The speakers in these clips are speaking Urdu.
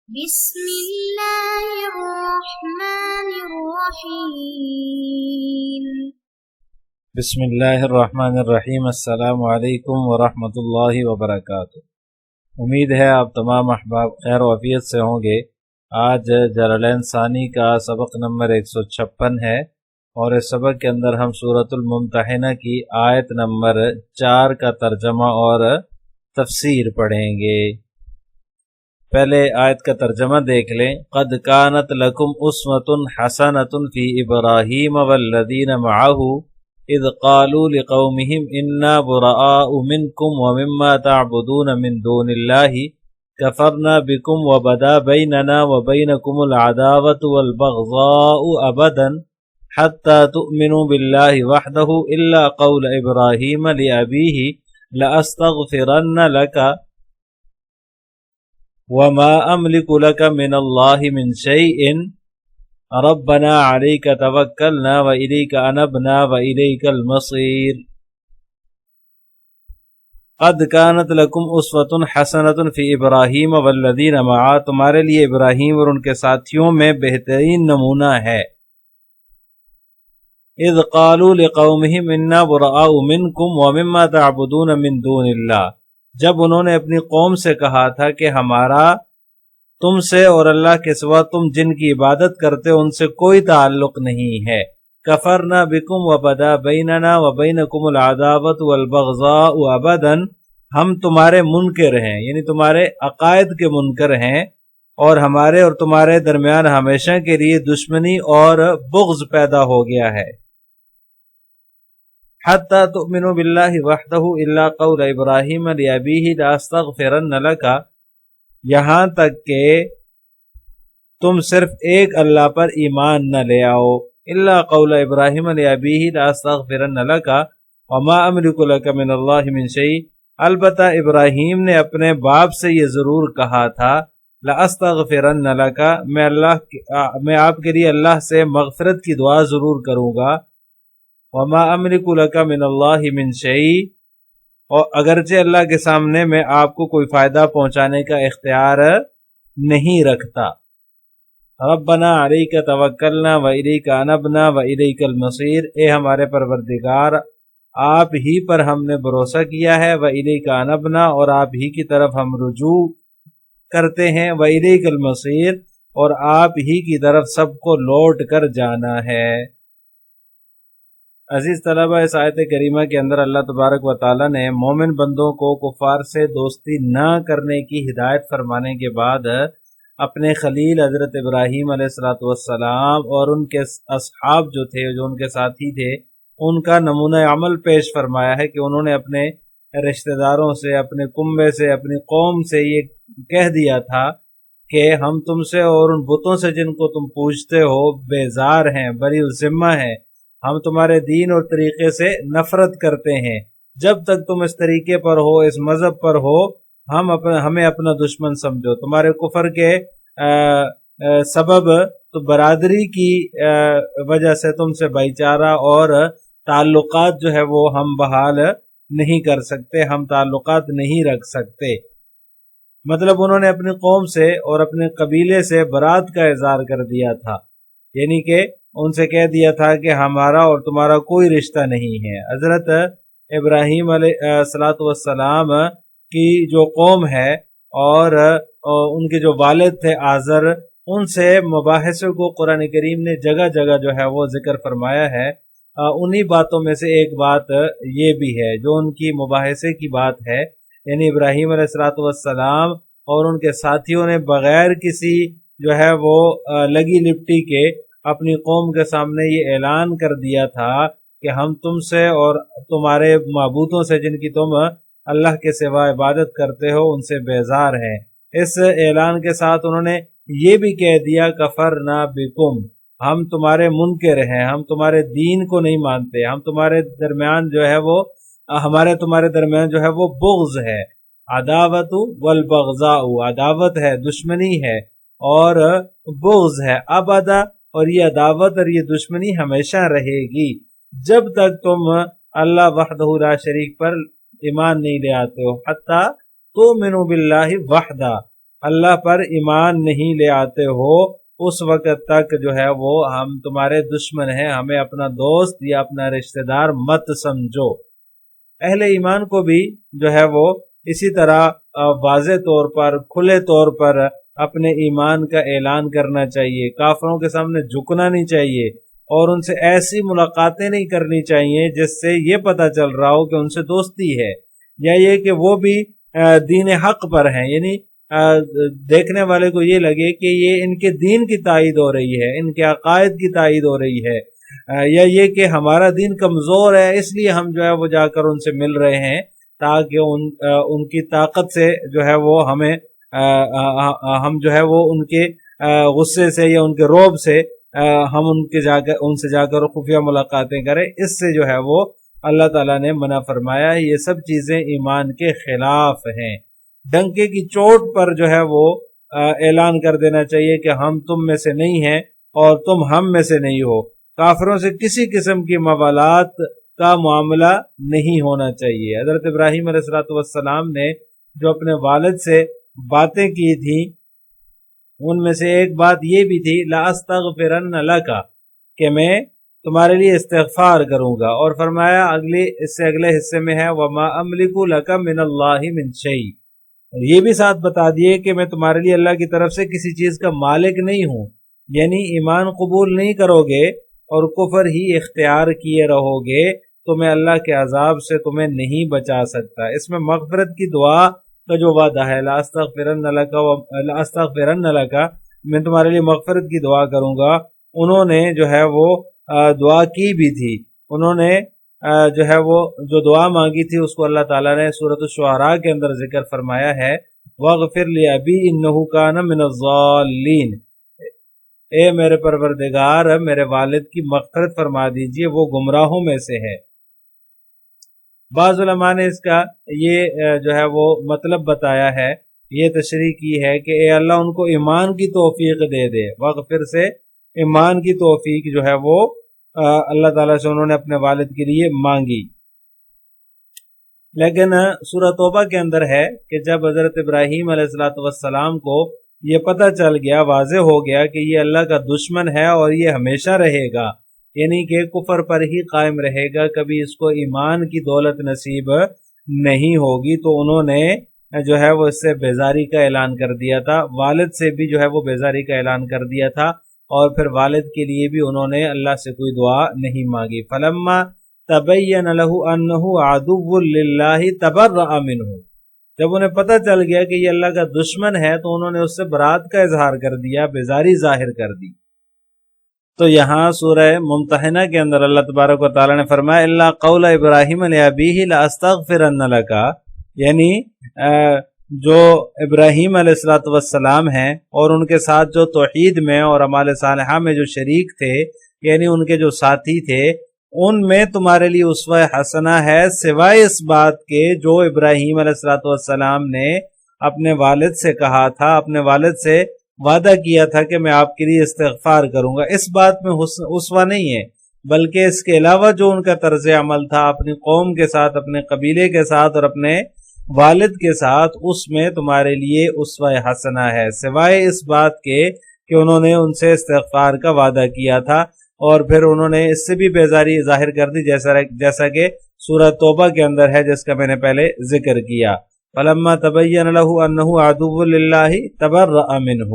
بسم الله الرحمن الرحيم بسم اللہ الرحمن الرحیم۔ السلام علیکم ورحمۃ اللہ وبرکاتہ۔ امید ہے آپ تمام احباب خیر و عافیت سے ہوں گے۔ آج جلالین ثانی کا سبق نمبر 156 ہے اور اس سبق کے اندر ہم سورۃ الممتحنہ کی آیت نمبر 4 کا ترجمہ اور تفسیر پڑھیں گے۔ پہلے آیت کا ترجمہ دیکھ لیں۔ قد کانت لکم اسوۃ حسنۃ فی ابراہیم والذین معہ اذ قالوا لقومهم انا براء منکم ومما تعبدون من دون اللہ کفرنا بکم وبدا بیننا وبینکم العداوۃ والبغضاء ابدا حتی تؤمنوا باللہ وحدہ الا قول ابراہیم لأبیہ لأستغفرن لک وما املک لک من اللہ من شیء ربنا علیک توکلنا وإلیک انبنا وإلیک المصیر۔ قد کانت لکم اسوۃ حسنۃ فی ابراہیم والذین معہ، تمہارے لیے ابراہیم اور ان کے ساتھیوں میں بہترین نمونہ ہے۔ اذ قالوا لقومہم انا براء منکم ومما تعبدون من دون اللہ، جب انہوں نے اپنی قوم سے کہا تھا کہ ہمارا تم سے اور اللہ کے سوا تم جن کی عبادت کرتے ان سے کوئی تعلق نہیں ہے۔ کفرنا بکم وبدا بیننا وبینکم العداوۃ والبغضاء ابدا، ہم تمہارے منکر ہیں، یعنی تمہارے عقائد کے منکر ہیں، اور ہمارے اور تمہارے درمیان ہمیشہ کے لیے دشمنی اور بغض پیدا ہو گیا ہے۔ حتی تؤمنوا باللہ وحدہ الا قول ابراہیم لأبیہ لاستغفرن لک، یہاں تک کہ تم صرف ایک اللہ پر ایمان نہ لے آؤ۔ الا قول ابراہیم لأبیہ لاستغفرن لک وما املک لک من اللہ من شیء، البتہ ابراہیم نے اپنے باپ سے یہ ضرور کہا تھا لاستغفرن لک، میں آپ کے لیے اللہ سے مغفرت کی دعا ضرور کروں گا۔ وما املک لک من اللہ من شیء، اور اگرچہ اللہ کے سامنے میں آپ کو کوئی فائدہ پہنچانے کا اختیار نہیں رکھتا۔ ربنا علیک توکلنا وإلیک انبنا وإلیک المصیر، اے ہمارے پروردگار آپ ہی پر ہم نے بھروسہ کیا ہے، وإلیک انبنا اور آپ ہی کی طرف ہم رجوع کرتے ہیں، وإلیک المصیر اور آپ ہی کی طرف سب کو لوٹ کر جانا ہے۔ عزیز طلبہ، اس آیت کریمہ کے اندر اللہ تبارک و تعالیٰ نے مومن بندوں کو کفار سے دوستی نہ کرنے کی ہدایت فرمانے کے بعد اپنے خلیل حضرت ابراہیم علیہ السلام اور ان کے اصحاب جو تھے، جو ان کے ساتھی تھے، ان کا نمونہ عمل پیش فرمایا ہے کہ انہوں نے اپنے رشتہ داروں سے، اپنے کنبے سے، اپنی قوم سے یہ کہہ دیا تھا کہ ہم تم سے اور ان بتوں سے جن کو تم پوجتے ہو بیزار ہیں، بری الذمہ ہیں، ہم تمہارے دین اور طریقے سے نفرت کرتے ہیں، جب تک تم اس طریقے پر ہو، اس مذہب پر ہو، ہمیں اپنا دشمن سمجھو۔ تمہارے کفر کے سبب تو برادری کی وجہ سے تم سے بھائی چارہ اور تعلقات جو ہے وہ ہم بحال نہیں کر سکتے، ہم تعلقات نہیں رکھ سکتے۔ مطلب انہوں نے اپنی قوم سے اور اپنے قبیلے سے برات کا اظہار کر دیا تھا، یعنی کہ ان سے کہہ دیا تھا کہ ہمارا اور تمہارا کوئی رشتہ نہیں ہے۔ حضرت ابراہیم علیہ السلام کی جو قوم ہے اور ان کے جو والد تھے آزر، ان سے مباحثوں کو قرآن کریم نے جگہ جگہ جو ہے وہ ذکر فرمایا ہے۔ انہی باتوں میں سے ایک بات یہ بھی ہے جو ان کی مباحثے کی بات ہے، یعنی ابراہیم علیہ السلام اور ان کے ساتھیوں نے بغیر کسی جو ہے وہ لگی لپٹی کے اپنی قوم کے سامنے یہ اعلان کر دیا تھا کہ ہم تم سے اور تمہارے معبودوں سے جن کی تم اللہ کے سوا عبادت کرتے ہو ان سے بیزار ہیں۔ اس اعلان کے ساتھ انہوں نے یہ بھی کہہ دیا کفرنا بکم، ہم تمہارے منکر ہیں، ہم تمہارے دین کو نہیں مانتے، ہم تمہارے درمیان جو ہے وہ تمہارے درمیان جو ہے وہ بغض ہے۔ عداوت والبغضاء، عداوت ہے، دشمنی ہے، اور بغض ہے ابدا، اور یہ عداوت اور یہ دشمنی ہمیشہ رہے گی جب تک تم اللہ وحدہ لا شریک پر ایمان نہیں لے آتے ہو۔ حتی تؤمنوا باللہ وحدہ، اللہ پر ایمان نہیں لے آتے ہو اس وقت تک جو ہے وہ ہم تمہارے دشمن ہیں، ہمیں اپنا دوست یا اپنا رشتہ دار مت سمجھو۔ اہل ایمان کو بھی جو ہے وہ اسی طرح واضح طور پر، کھلے طور پر اپنے ایمان کا اعلان کرنا چاہیے، کافروں کے سامنے جھکنا نہیں چاہیے، اور ان سے ایسی ملاقاتیں نہیں کرنی چاہیے جس سے یہ پتہ چل رہا ہو کہ ان سے دوستی ہے، یا یہ کہ وہ بھی دین حق پر ہیں، یعنی دیکھنے والے کو یہ لگے کہ یہ ان کے دین کی تائید ہو رہی ہے، ان کے عقائد کی تائید ہو رہی ہے، یا یہ کہ ہمارا دین کمزور ہے اس لیے ہم جو ہے وہ جا کر ان سے مل رہے ہیں تاکہ ان کی طاقت سے جو ہے وہ ہم جو ہے وہ ان کے غصے سے یا ان کے رعب سے ہم ان سے جا کر خفیہ ملاقاتیں کریں۔ اس سے جو ہے وہ اللہ تعالیٰ نے منع فرمایا۔ یہ سب چیزیں ایمان کے خلاف ہیں۔ ڈنکے کی چوٹ پر جو ہے وہ اعلان کر دینا چاہیے کہ ہم تم میں سے نہیں ہیں اور تم ہم میں سے نہیں ہو۔ کافروں سے کسی قسم کی موالات کا معاملہ نہیں ہونا چاہیے۔ حضرت ابراہیم علیہ السلام نے جو اپنے والد سے باتیں کی تھی ان میں سے ایک بات یہ بھی تھی لَأَسْتَغْفِرَنَّ لَكَ، کہ میں تمہارے لیے استغفار کروں گا، اور فرمایا اس سے اگلے حصے میں ہے وَمَا أَمْلِكُ لَكَ مِنَ اللَّهِ مِنْ شَيْءٍ، یہ بھی ساتھ بتا دیے کہ میں تمہارے لیے اللہ کی طرف سے کسی چیز کا مالک نہیں ہوں، یعنی ایمان قبول نہیں کرو گے اور کفر ہی اختیار کیے رہو گے تو میں اللہ کے عذاب سے تمہیں نہیں بچا سکتا۔ اس میں مغفرت کی دعا کا جو وعدہ ہے لَأَسْتَغْفِرَنَّ لَكَ، میں تمہارے لیے مغفرت کی دعا کروں گا، انہوں نے جو ہے وہ دعا کی بھی تھی، انہوں نے جو ہے وہ جو دعا مانگی تھی اس کو اللہ تعالیٰ نے سورۃ الشعراء کے اندر ذکر فرمایا ہے وَاغْفِرْ لِأَبِي إِنَّهُ كَانَ مِنَ الضَّالِّينَ، اے میرے پروردگار میرے والد کی مغفرت فرما دیجئے، وہ گمراہوں میں سے ہے۔ بعض علماء نے اس کا یہ جو ہے وہ مطلب بتایا ہے، یہ تشریح کی ہے کہ اے اللہ ان کو ایمان کی توفیق دے دے، وغفر سے ایمان کی توفیق جو ہے وہ اللہ تعالیٰ سے انہوں نے اپنے والد کے لیے مانگی۔ لیکن سورہ توبہ کے اندر ہے کہ جب حضرت ابراہیم علیہ السلام کو یہ پتہ چل گیا، واضح ہو گیا کہ یہ اللہ کا دشمن ہے اور یہ ہمیشہ رہے گا، یعنی کہ کفر پر ہی قائم رہے گا، کبھی اس کو ایمان کی دولت نصیب نہیں ہوگی، تو انہوں نے جو ہے وہ اس سے بیزاری کا اعلان کر دیا تھا، والد سے بھی جو ہے وہ بیزاری کا اعلان کر دیا تھا، اور پھر والد کے لیے بھی انہوں نے اللہ سے کوئی دعا نہیں مانگی۔ فَلَمَّا تَبَيَّنَ لَهُ أَنَّهُ عَدُوٌّ لِلَّهِ تَبَرَّأَ مِنْهُ، جب انہیں پتہ چل گیا کہ یہ اللہ کا دشمن ہے تو انہوں نے اس سے برات کا اظہار کر دیا، بیزاری ظاہر کر دی۔ تو یہاں سورہ ممتحنہ کے اندر اللہ تبارک و تعالیٰ نے فرمایا الا قول ابراہیم لابیہ لاستغفرن لک، یعنی جو ابراہیم علیہ السلام ہیں اور ان کے ساتھ جو توحید میں اور اعمال صالحہ میں جو شریک تھے، یعنی ان کے جو ساتھی تھے، ان میں تمہارے لیے اسوہ حسنہ ہے، سوائے اس بات کے جو ابراہیم علیہ السلام نے اپنے والد سے کہا تھا، اپنے والد سے وعدہ کیا تھا کہ میں آپ کے لیے استغفار کروں گا۔ اس بات میں اسوہ نہیں ہے، بلکہ اس کے علاوہ جو ان کا طرز عمل تھا اپنی قوم کے ساتھ، اپنے قبیلے کے ساتھ اور اپنے والد کے ساتھ، اس میں تمہارے لیے اسوہ حسنہ ہے، سوائے اس بات کے کہ انہوں نے ان سے استغفار کا وعدہ کیا تھا اور پھر انہوں نے اس سے بھی بیزاری ظاہر کر دی، جیسا کہ سورہ توبہ کے اندر ہے جس کا میں نے پہلے ذکر کیا۔ فَلَمَّا تَبَيَّنَ لَهُ أَنَّهُ عَدُوٌّ لِلَّهِ تَبَرَّأَ مِنْهُ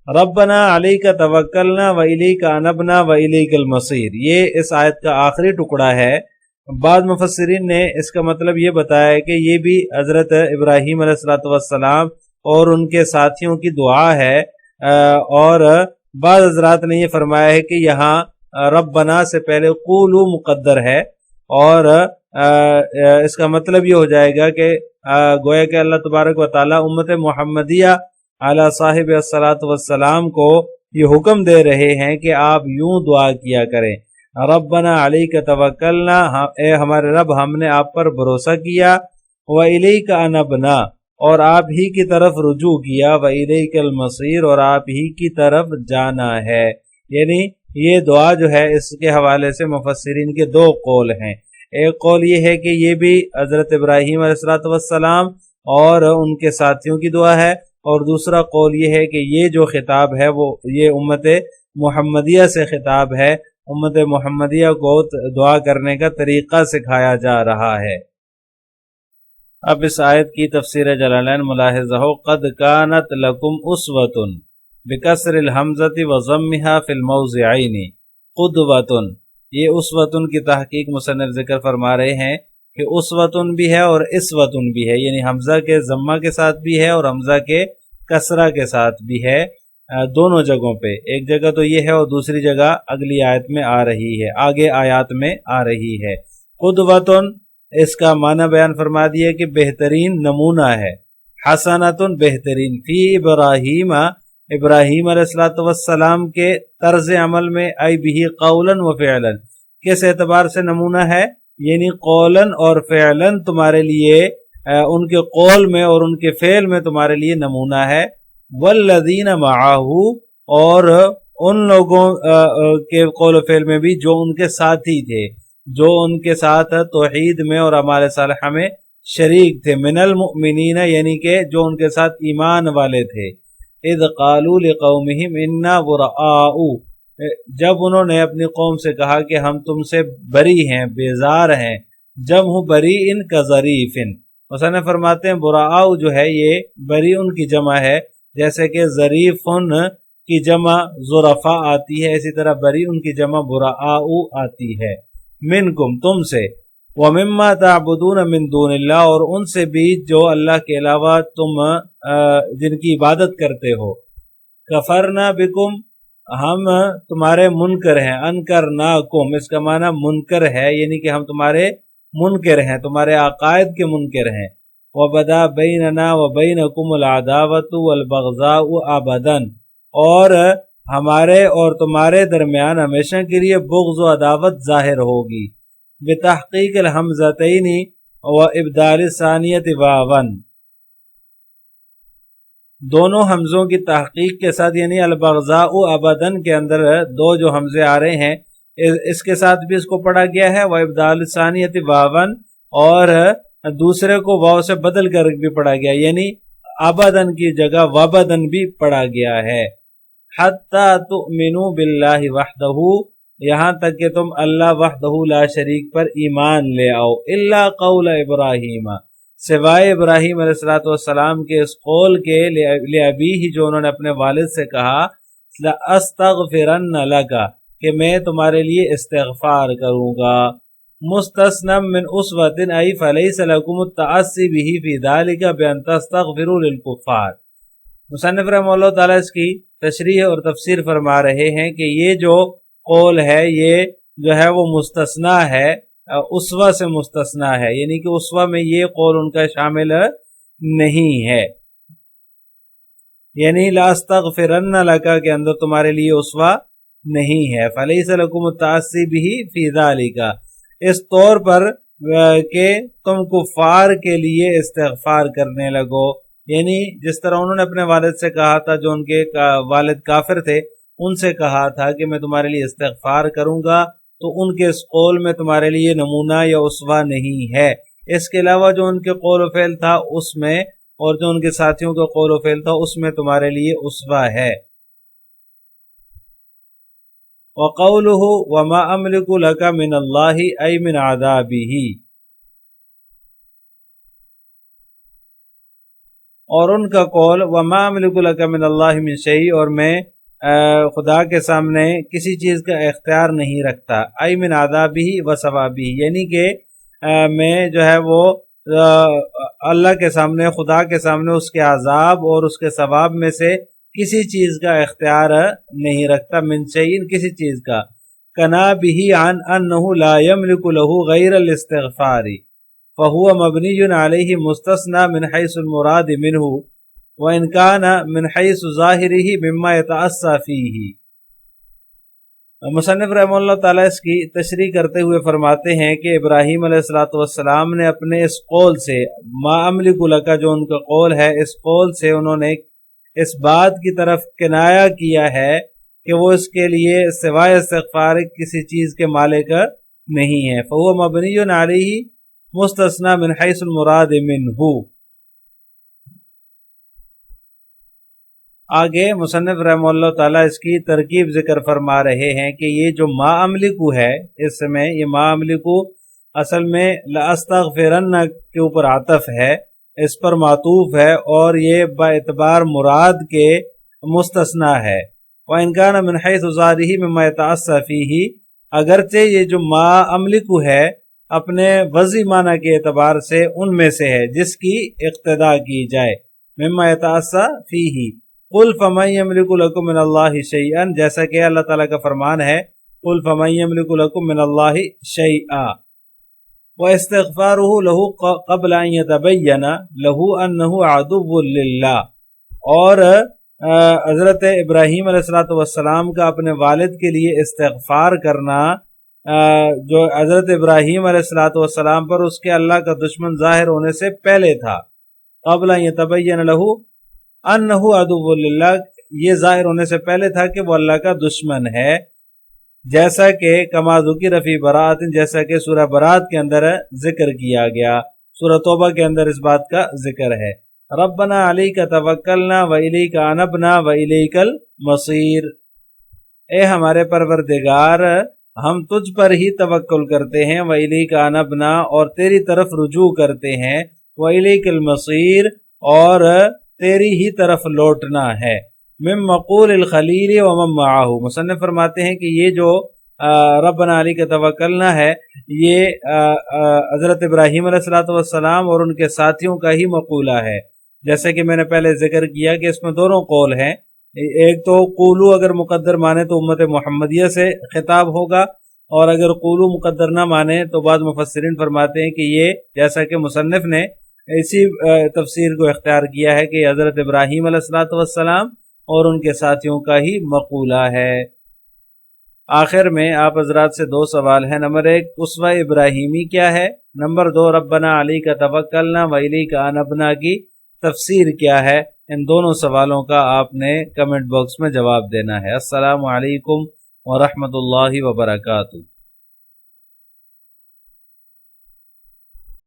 رَبَّنَا عَلَيْكَ تَوَكَّلْنَا وَإِلَيْكَ أَنَبْنَا وَإِلَيْكَ الْمَصِيرُ، یہ اس آیت کا آخری ٹکڑا ہے۔ بعض مفسرین نے اس کا مطلب یہ بتایا ہے کہ یہ بھی حضرت ابراہیم علیہ السلام اور ان کے ساتھیوں کی دعا ہے، اور بعض حضرات نے یہ فرمایا ہے کہ یہاں ربنا سے پہلے قولو مقدر ہے، اور اس کا مطلب یہ ہو جائے گا کہ گویا کہ اللہ تبارک و تعالی امت محمدیہ علی صاحب الصلاۃ والسلام کو یہ حکم دے رہے ہیں کہ آپ یوں دعا کیا کریں، ربنا علیک توکلنا، اے ہمارے رب ہم نے آپ پر بھروسہ کیا، وإلیک انبنا، اور آپ ہی کی طرف رجوع کیا، وإلیک المصیر، اور آپ ہی کی طرف جانا ہے۔ یعنی یہ دعا جو ہے اس کے حوالے سے مفسرین کے دو قول ہیں۔ ایک قول یہ ہے کہ یہ بھی حضرت ابراہیم علیہ السلام اور ان کے ساتھیوں کی دعا ہے، اور دوسرا قول یہ ہے کہ یہ جو خطاب ہے وہ یہ امت محمدیہ سے خطاب ہے، امت محمدیہ کو دعا کرنے کا طریقہ سکھایا جا رہا ہے۔ اب اس آیت کی تفسیر جلالین ملاحظہ ہو، قد کانت لکم اسوۃ بکسر الحمزۃ وضمها فی الموضعین قدوۃ۔ یہ اسوۃ کی تحقیق مصنف ذکر فرما رہے ہیں کہ اسوۃ بھی ہے اور اسوۃ بھی ہے، یعنی حمزہ کے ضمہ کے ساتھ بھی ہے اور حمزہ کے کسرہ کے ساتھ بھی ہے، دونوں جگہوں پہ۔ ایک جگہ تو یہ ہے اور دوسری جگہ اگلی آیت میں آ رہی ہے، آگے آیات میں آ رہی ہے۔ قدوۃ اس کا معنی بیان فرما دیا کہ بہترین نمونہ ہے، حسنۃ بہترین، فی ابراہیم، ابراہیم علیہ السلام کے طرز عمل میں، ای بھی قولا و فعلا، کس اعتبار سے نمونہ ہے؟ یعنی قولا اور فعلا تمہارے لیے، ان کے قول میں اور ان کے فعل میں تمہارے لیے نمونہ ہے۔ والذین معہ، اور ان لوگوں کے قول و فعل میں بھی جو ان کے ساتھی تھے، جو ان کے ساتھ توحید میں اور اعمال صالحہ میں شریک تھے، من المؤمنین، یعنی کہ جو ان کے ساتھ ایمان والے تھے۔ اذ قالوا لقومہم انا براء، جب انہوں نے اپنی قوم سے کہا کہ ہم تم سے بری ہیں، بیزار ہیں۔ جمع بریء کظریف، مصنف فرماتے ہیں براء جو ہے یہ بری ان کی جمع ہے، جیسے کہ ظریف کی جمع ظرفاء آتی ہے، اسی طرح بری ان کی جمع براء آتی ہے۔ منکم، تم سے، ومما تعبدون من دون اللہ، اور ان سے بھی جو اللہ کے علاوہ تم جن کی عبادت کرتے ہو۔ کفرنا بکم، ہم تمہارے منکر ہیں، انکرناکم اس کا معنی منکر ہے، یعنی کہ ہم تمہارے منکر ہیں، تمہارے عقائد کے منکر ہیں۔ وبدا بیننا وبینکم العداوۃ والبغضاء ابدا، اور ہمارے اور تمہارے درمیان ہمیشہ کے لیے بغض و عداوت ظاہر ہوگی۔ بتحقیق الحمزتین وابدال الثانیۃ واوا، دونوں حمزوں کی تحقیق کے ساتھ، یعنی البغضاء ابدا کے اندر دو جو حمزے آ رہے ہیں اس کے ساتھ بھی اس کو پڑھا گیا ہے، وابدال الثانیۃ واوا، اور دوسرے کو واو سے بدل کر بھی پڑھا گیا، یعنی ابدن کی جگہ وبدن بھی پڑھا گیا ہے۔ حتی تؤمنوا باللہ وحدہ، یہاں تک کہ تم اللہ وحدہ لا شریک پر ایمان لے آؤ، الا قول ابراہیم، سوائے ابراہیم علیہ السلام کے اس قول کے، لأبیہ جو انہوں نے اپنے والد سے کہا، لأستغفرن لک، کہ میں تمہارے لیے استغفار کروں گا۔ مستثنى من اسوۃ، ای فلیس لکم التعصی بہ فی ذلک بان تستغفروا للکفار۔ مصنف رحمہ اللہ تعالیٰ اس کی تشریح اور تفسیر فرما رہے ہیں کہ یہ جو قول ہے یہ جو ہے وہ مستثنیٰ ہے، اسوہ سے مستثنیٰ ہے، یعنی کہ اسوہ میں یہ قول ان کا شامل نہیں ہے، یعنی لا استغفرن لک کے اندر تمہارے لیے اسوہ نہیں ہے۔ فلیس لکم التعصی بہ فی ذلک، اس طور پر کہ تم کفار کے لیے استغفار کرنے لگو، یعنی جس طرح انہوں نے اپنے والد سے کہا تھا، جو ان کے والد کافر تھے، ان سے کہا تھا کہ میں تمہارے لیے استغفار کروں گا، تو ان کے اس قول میں تمہارے لیے نمونہ یا اسوہ نہیں ہے۔ اس کے علاوہ جو ان کے قول و فعل تھا اس میں، اور جو ان کے ساتھیوں کا قول و فعل تھا اس میں تمہارے لیے اسوہ ہے۔ وقولہ وما املک لک من اللہ ای من عذابہ، اور ان کا قول وما املک لک من اللہ من شیء، اور میں خدا کے سامنے کسی چیز کا اختیار نہیں رکھتا، ای من عذابہ و ثوابہ، یعنی کہ میں جو ہے وہ اللہ کے سامنے، خدا کے سامنے اس کے عذاب اور اس کے ثواب میں سے کسی چیز کا اختیار نہیں رکھتا، من شیء کسی چیز کا، کنا بہ عن انہ لا یملک لہ غیر الاستغفار فہو مبنی علیہ مستثنی من حیث المراد منہ وان کان من حیث ظاہرہ مما یتعصی فیہ۔ مصنف رحمہ اللہ تعالیٰ اس کی تشریح کرتے ہوئے فرماتے ہیں کہ ابراہیم علیہ السلام نے اپنے اس قول سے، ما املک لک جو ان کا قول ہے، اس قول سے انہوں نے اس بات کی طرف کنایا کیا ہے کہ وہ اس کے لیے سوائے استغفار کسی چیز کے مالک نہیں ہے۔ فہو مبنی علیہ مستثنی من حیث المراد منہ، آگے مصنف رحمہ اللہ تعالیٰ اس کی ترکیب ذکر فرما رہے ہیں کہ یہ جو ما املکو ہے، اس میں یہ ما املکو اصل میں لأستغفرن کے اوپر عطف ہے، اس پر معطوف ہے، اور یہ باعتبار مراد کے مستثنا ہے۔ وَإِنْ كَانَ مِنْ حَيْثُ ظَاهِرِهِ مِمَّا يَتَعَصَّى فِيهِ، اگرچہ یہ جو ما املکو ہے اپنے وضعی معنی کے اعتبار سے ان میں سے ہے جس کی اقتداء کی جائے، مِمَّا يَتَعَصَّى فِيهِ قُلْ فَمَنْ يَمْلِكُ لَكُم مِّنَ اللَّهِ شَيْئًا، جیسا کہ اللہ تعالیٰ کا فرمان ہے قُلْ فَمَنْ يَمْلِكُ لَكُم مِّنَ اللَّهِ شَيْئًا وَإِسْتِغْفَارُهُ لَهُ قَبْلَ أَن يَتَبَيَّنَ لَهُ أَنَّهُ عَدُوٌّ لِلَّهِ، اور حضرت ابراہیم علیہ السلام کا اپنے والد کے لیے استغفار کرنا جو حضرت ابراہیم علیہ السلام پر اس کے اللہ کا دشمن ظاہر ہونے سے پہلے تھا، قبل ان یتبین لہ انہ عدو للہ، یہ ظاہر ہونے سے پہلے تھا کہ وہ اللہ کا دشمن ہے، جیسا کہ کما ذکر فی برات، جیسا کہ سورہ برات کے اندر ذکر کیا گیا، سورہ توبہ کے اندر اس بات کا ذکر ہے۔ ربنا علیک توکلنا وإلیک انبنا وإلیک المصیر، اے ہمارے پروردگار ہم تجھ پر ہی توکل کرتے ہیں، وإلیک انبنا اور تیری طرف رجوع کرتے ہیں، وإلیک المصیر اور تیری ہی طرف لوٹنا ہے۔ من مقول الخلیل ومن معاہ، مصنف فرماتے ہیں کہ یہ جو ربنا علیک توکلنا ہے یہ حضرت ابراہیم علیہ السلام اور ان کے ساتھیوں کا ہی مقولہ ہے، جیسے کہ میں نے پہلے ذکر کیا کہ اس میں دونوں قول ہیں، ایک تو قولو اگر مقدر مانے تو امت محمدیہ سے خطاب ہوگا، اور اگر قولو مقدر نہ مانے تو بعض مفسرین فرماتے ہیں کہ یہ جیسا کہ مصنف نے اسی تفسیر کو اختیار کیا ہے کہ حضرت ابراہیم علیہ السلام اور ان کے ساتھیوں کا ہی مقولہ ہے۔ آخر میں آپ حضرات سے دو سوال ہیں، نمبر 1 اسوہ ابراہیمی کیا ہے، نمبر 2 ربنا علیک توکلنا وإلیک انبنا کی تفسیر کیا ہے، ان دونوں سوالوں کا آپ نے کمنٹ باکس میں جواب دینا ہے۔ السلام علیکم ورحمۃ اللہ وبرکاتہ۔